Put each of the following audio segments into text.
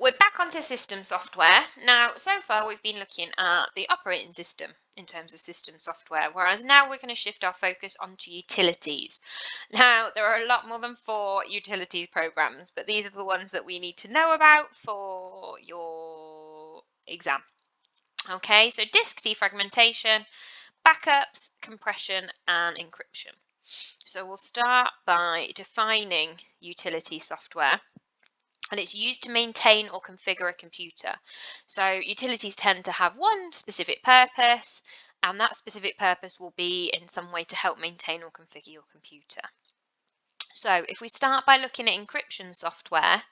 we're back onto system software. Now, so far we've been looking at the operating system in terms of system software, whereas now we're going to shift our focus onto utilities. Now, there are a lot more than 4 utilities programs, but these are the ones that we need to know about for your exam. Okay, so disk defragmentation, backups, compression, and encryption. So we'll start by defining utility software. And it's used to maintain or configure a computer. So utilities tend to have one specific purpose, and that specific purpose will be in some way to help maintain or configure your computer. So if we start by looking at encryption software,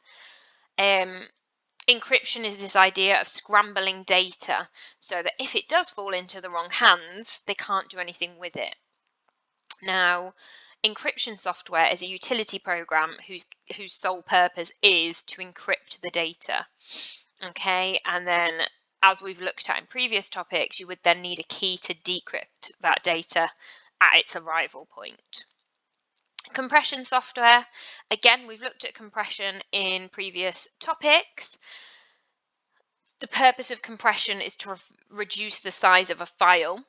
encryption is this idea of scrambling data so that if it does fall into the wrong hands, they can't do anything with it. Now, encryption software is a utility program whose sole purpose is to encrypt the data. Okay, and then as we've looked at in previous topics, you would then need a key to decrypt that data at its arrival point. Compression software, again, we've looked at compression in previous topics. The purpose of compression is to reduce the size of a file.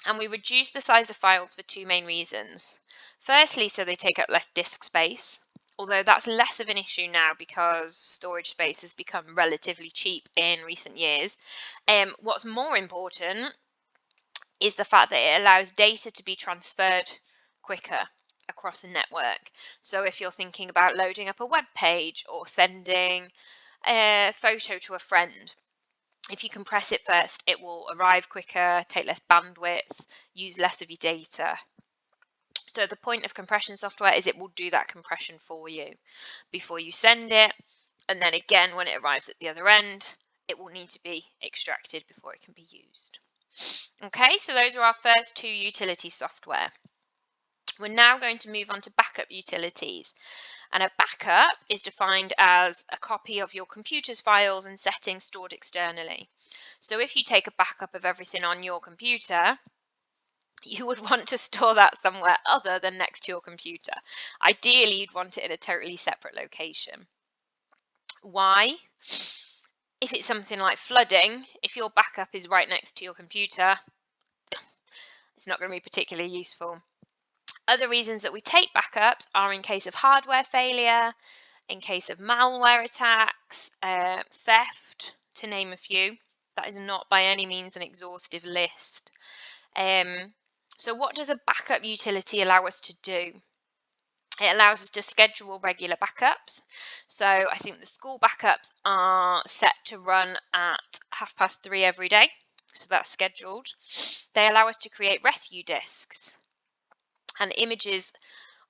And we reduce the size of files for 2 main reasons. Firstly, so they take up less disk space, although that's less of an issue now because storage space has become relatively cheap in recent years. What's more important is the fact that it allows data to be transferred quicker across a network. So if you're thinking about loading up a web page or sending a photo to a friend, if you compress it first, it will arrive quicker, take less bandwidth, use less of your data. So the point of compression software is it will do that compression for you before you send it. And then again, when it arrives at the other end, it will need to be extracted before it can be used. Okay, so those are our first 2 utility software. We're now going to move on to backup utilities. And a backup is defined as a copy of your computer's files and settings stored externally. So if you take a backup of everything on your computer, you would want to store that somewhere other than next to your computer. Ideally, you'd want it in a totally separate location. Why? If it's something like flooding, if your backup is right next to your computer, it's not going to be particularly useful. Other reasons that we take backups are in case of hardware failure, in case of malware attacks, theft, to name a few. That is not by any means an exhaustive list. So what does a backup utility allow us to do? It allows us to schedule regular backups. So I think the school backups are set to run at 3:30 every day. So that's scheduled. They allow us to create rescue disks and images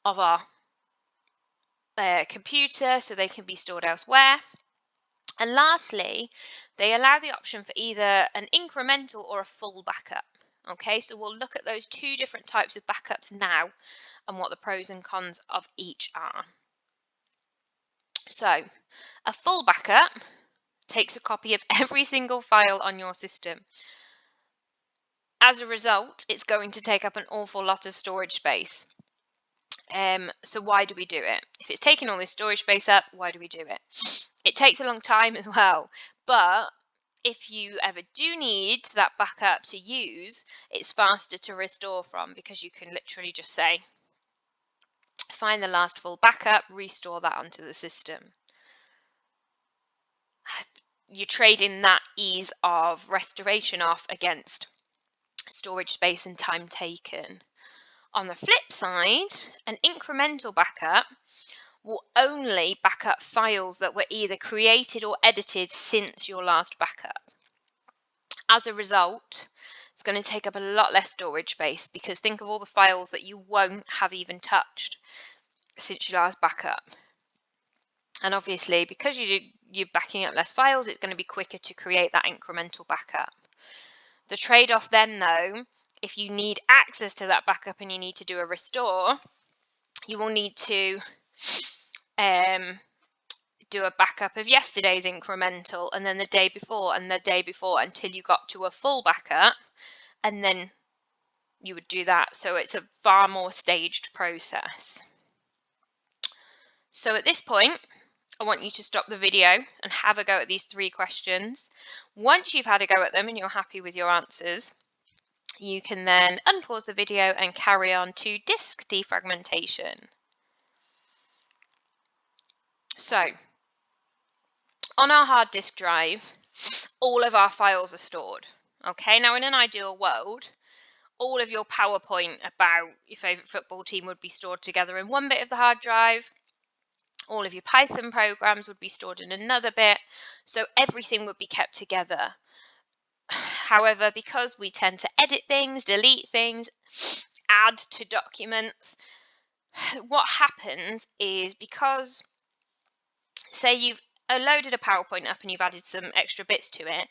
of our computer so they can be stored elsewhere. And lastly, they allow the option for either an incremental or a full backup. Okay, so we'll look at those 2 different types of backups now and what the pros and cons of each are. So a full backup takes a copy of every single file on your system. As a result, it's going to take up an awful lot of storage space. So why do we do it? If it's taking all this storage space up, why do we do it? It takes a long time as well, but if you ever do need that backup to use, it's faster to restore from because you can literally just say, find the last full backup, restore that onto the system. You're trading that ease of restoration off against storage space and time taken. On the flip side, an incremental backup will only back up files that were either created or edited since your last backup. As a result, it's going to take up a lot less storage space because think of all the files that you won't have even touched since your last backup. And obviously, because you're backing up less files, it's going to be quicker to create that incremental backup. The trade-off then, though, if you need access to that backup and you need to do a restore, you will need to do a backup of yesterday's incremental and then the day before and the day before until you got to a full backup, and then you would do that. So it's a far more staged process. So at this point, I want you to stop the video and have a go at these 3 questions. Once you've had a go at them and you're happy with your answers, you can then unpause the video and carry on to disk defragmentation. So, on our hard disk drive, all of our files are stored. Okay, now in an ideal world, all of your PowerPoint about your favourite football team would be stored together in one bit of the hard drive. All of your Python programs would be stored in another bit. So everything would be kept together. However, because we tend to edit things, delete things, add to documents, what happens is, because say you've loaded a PowerPoint up and you've added some extra bits to it,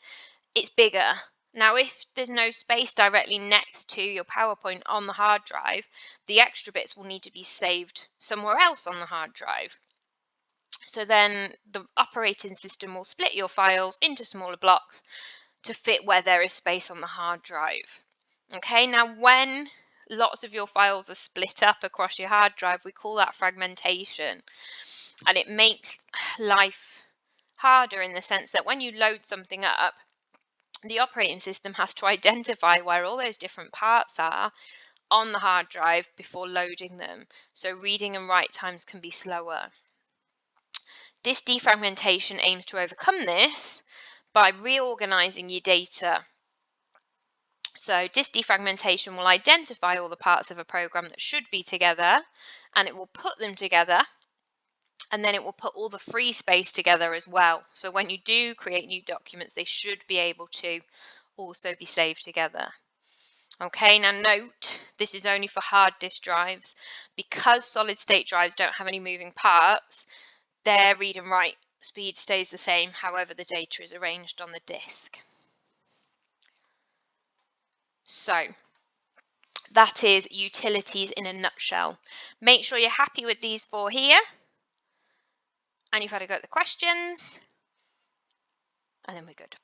it's bigger. Now, if there's no space directly next to your PowerPoint on the hard drive, the extra bits will need to be saved somewhere else on the hard drive. So then the operating system will split your files into smaller blocks to fit where there is space on the hard drive. Okay, now when lots of your files are split up across your hard drive, we call that fragmentation. And it makes life harder in the sense that when you load something up, the operating system has to identify where all those different parts are on the hard drive before loading them. So reading and write times can be slower. Disk defragmentation aims to overcome this by reorganizing your data. So disk defragmentation will identify all the parts of a program that should be together, and it will put them together, and then it will put all the free space together as well. So when you do create new documents, they should be able to also be saved together. Okay, now note, this is only for hard disk drives. Because solid state drives don't have any moving parts, their read and write speed stays the same, however the data is arranged on the disk. So that is utilities in a nutshell. Make sure you're happy with these 4 here, and you've had a go at the questions, and then we're good.